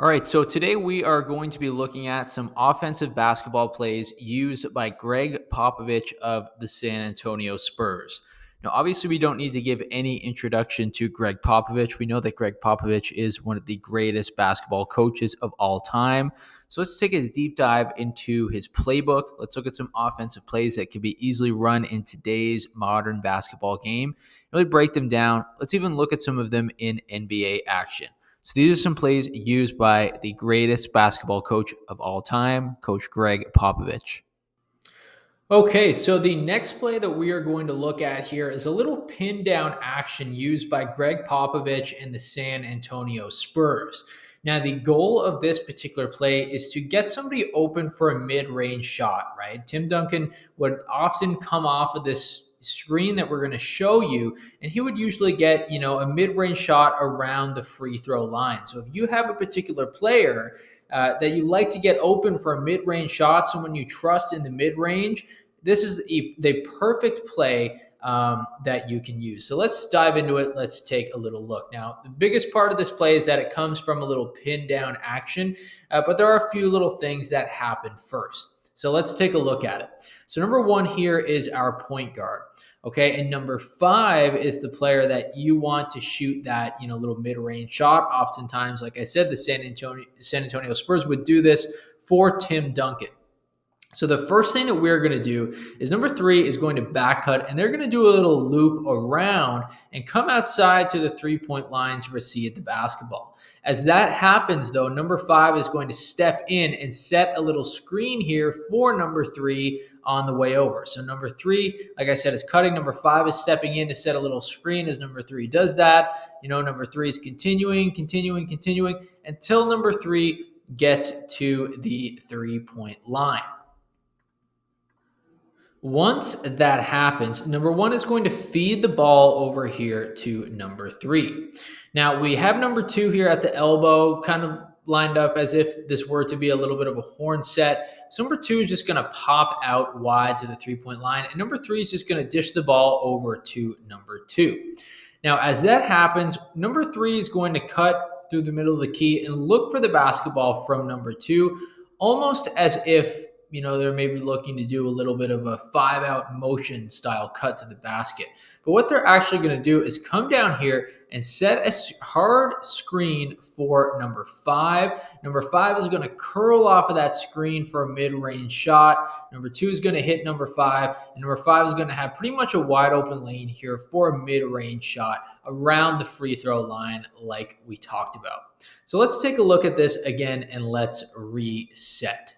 All right, so today we are going to be looking at some offensive basketball plays used by Greg Popovich of the San Antonio Spurs. Now, obviously, we don't need to give any introduction to Greg Popovich. We know that Greg Popovich is one of the greatest basketball coaches of all time. So let's take a deep dive into his playbook. Let's look at some offensive plays that can be easily run in today's modern basketball game. Really break them down. Let's even look at some of them in NBA action. So these are some plays used by the greatest basketball coach of all time, Coach Greg Popovich. Okay, so the next play that we are going to look at here is a little pin down action used by Greg Popovich and the San Antonio Spurs. Now, the goal of this particular play is to get somebody open for a mid range shot, right? Tim Duncan would often come off of this screen that we're going to show you, and he would usually get, a mid range shot around the free throw line. So if you have a particular player that you like to get open for a mid range shot, someone you trust in the mid range, this is the perfect play that you can use. So let's dive into it. Let's take a little look. Now, the biggest part of this play is that it comes from a little pin down action, but there are a few little things that happen first. So let's take a look at it. So number one here is our point guard. Okay, and number 5 is the player that you want to shoot that little mid-range shot. Oftentimes, like I said, the San Antonio Spurs would do this for Tim Duncan. So the first thing that we're going to do is number 3 is going to back cut, and they're going to do a little loop around and come outside to the three-point line to receive the basketball. As that happens, though, number 5 is going to step in and set a little screen here for number 3 on the way over. So number 3, like I said, is cutting. Number 5 is stepping in to set a little screen as number 3 does that. Number 3 is continuing until number 3 gets to the three-point line. Once that happens, number 1 is going to feed the ball over here to number 3. Now, we have number 2 here at the elbow, kind of lined up as if this were to be a little bit of a horn set. So number 2 is just going to pop out wide to the three-point line, and number 3 is just going to dish the ball over to number 2. Now, as that happens, number 3 is going to cut through the middle of the key and look for the basketball from number 2, almost as if they're maybe looking to do a little bit of a 5-out motion style cut to the basket. But what they're actually going to do is come down here and set a hard screen for number 5. Number 5 is going to curl off of that screen for a mid-range shot. Number 2 is going to hit number 5, and number 5 is going to have pretty much a wide open lane here for a mid-range shot around the free throw line like we talked about. So let's take a look at this again and let's reset.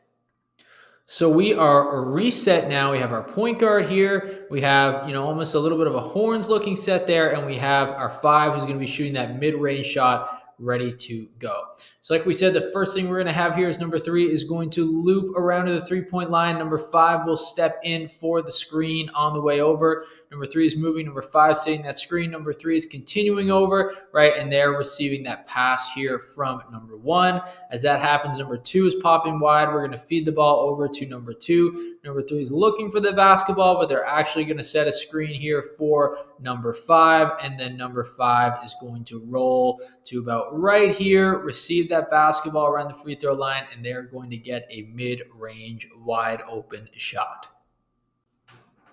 So we are reset now. We have our point guard here. We have, almost a little bit of a horns looking set there. And we have our 5 who's going to be shooting that mid-range shot ready to go. So like we said, the first thing we're going to have here is number 3 is going to loop around to the three-point line. Number 5 will step in for the screen on the way over. Number 3 is moving. Number 5 setting that screen. Number 3 is continuing over, right? And they're receiving that pass here from number 1. As that happens, number 2 is popping wide. We're going to feed the ball over to number 2. Number 3 is looking for the basketball, but they're actually going to set a screen here for number 5. And then number 5 is going to roll to about right here, receive that basketball around the free throw line, and they're going to get a mid-range wide open shot.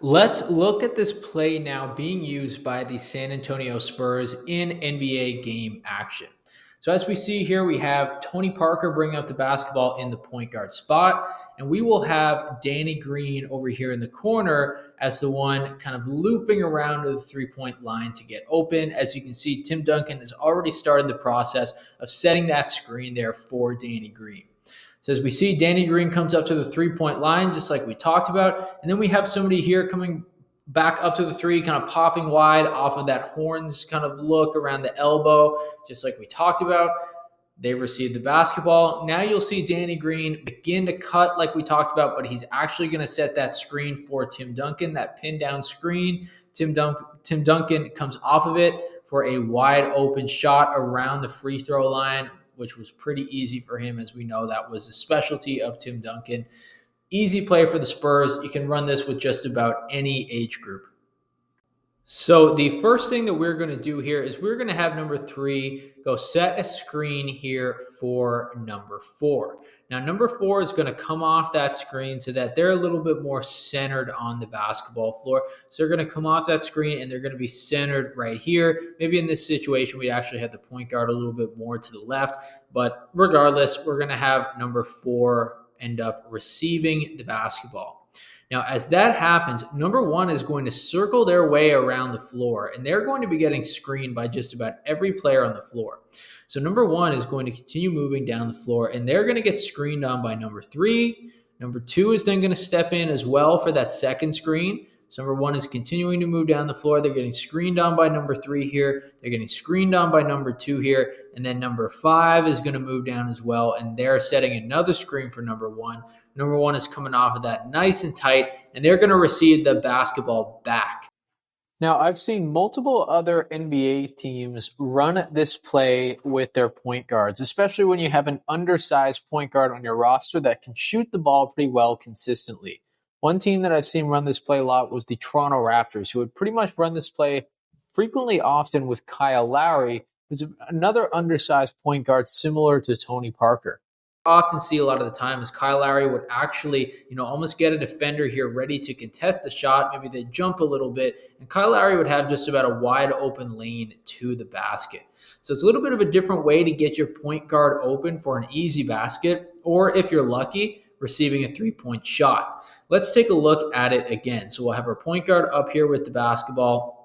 Let's look at this play now being used by the San Antonio Spurs in NBA game action. So as we see here, we have Tony Parker bringing up the basketball in the point guard spot, and we will have Danny Green over here in the corner as the one kind of looping around to the three-point line to get open. As you can see, Tim Duncan has already started the process of setting that screen there for Danny Green. So as we see, Danny Green comes up to the three-point line, just like we talked about. And then we have somebody here coming back up to the 3, kind of popping wide off of that horns kind of look around the elbow, just like we talked about. They received the basketball. Now you'll see Danny Green begin to cut like we talked about, but he's actually going to set that screen for Tim Duncan, that pin down screen. Tim Duncan comes off of it for a wide open shot around the free throw line, which was pretty easy for him. As we know, that was a specialty of Tim Duncan. Easy play for the Spurs. You can run this with just about any age group. So the first thing that we're going to do here is we're going to have number 3 go set a screen here for number 4. Now number 4 is going to come off that screen so that they're a little bit more centered on the basketball floor. So they're going to come off that screen and they're going to be centered right here. Maybe in this situation we actually have the point guard a little bit more to the left, but regardless, we're going to have number 4 end up receiving the basketball. Now, as that happens, number 1 is going to circle their way around the floor, and they're going to be getting screened by just about every player on the floor. So, number 1 is going to continue moving down the floor, and they're going to get screened on by number 3. Number 2 is then going to step in as well for that second screen. So, number 1 is continuing to move down the floor. They're getting screened on by number 3 here. They're getting screened on by number 2 here. And then number 5 is going to move down as well, and they're setting another screen for number 1. Number 1 is coming off of that nice and tight, and they're going to receive the basketball back. Now, I've seen multiple other NBA teams run this play with their point guards, especially when you have an undersized point guard on your roster that can shoot the ball pretty well consistently. One team that I've seen run this play a lot was the Toronto Raptors, who would pretty much run this play frequently often with Kyle Lowry, who's another undersized point guard similar to Tony Parker. Often see a lot of the time is Kyle Lowry would actually, almost get a defender here ready to contest the shot. Maybe they jump a little bit, and Kyle Lowry would have just about a wide open lane to the basket. So it's a little bit of a different way to get your point guard open for an easy basket, or if you're lucky, receiving a 3-point shot. Let's take a look at it again. So we'll have our point guard up here with the basketball.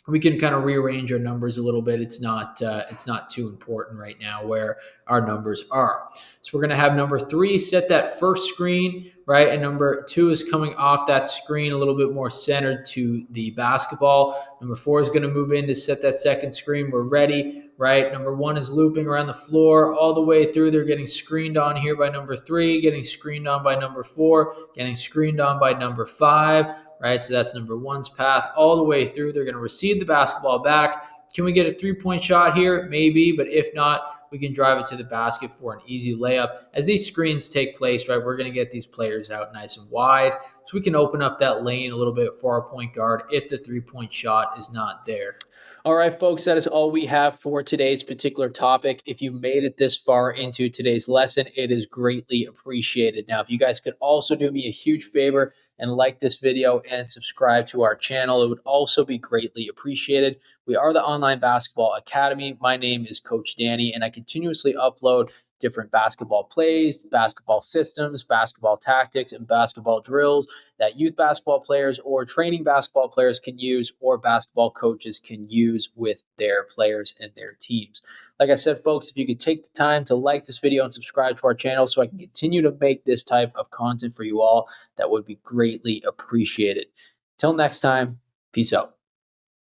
We can kind of rearrange our numbers a little bit. It's not too important right now where our numbers are. So we're going to have number 3 set that first screen, right? And number 2 is coming off that screen a little bit more centered to the basketball. Number 4 is going to move in to set that second screen. We're ready, right? Number 1 is looping around the floor all the way through. They're getting screened on here by number 3, getting screened on by number 4, getting screened on by number 5. Right, so that's number 1's path all the way through. They're going to receive the basketball back. Can we get a 3-point shot here? Maybe, but if not, we can drive it to the basket for an easy layup. As these screens take place, right, we're going to get these players out nice and wide, so we can open up that lane a little bit for our point guard if the 3-point shot is not there. All right, folks, that is all we have for today's particular topic. If you made it this far into today's lesson, it is greatly appreciated. Now, if you guys could also do me a huge favor and like this video and subscribe to our channel, it would also be greatly appreciated. We are the Online Basketball Academy. My name is Coach Danny, and I continuously upload different basketball plays, basketball systems, basketball tactics, and basketball drills that youth basketball players or training basketball players can use, or basketball coaches can use with their players and their teams. Like I said, folks, if you could take the time to like this video and subscribe to our channel so I can continue to make this type of content for you all, that would be greatly appreciated. Till next time, peace out.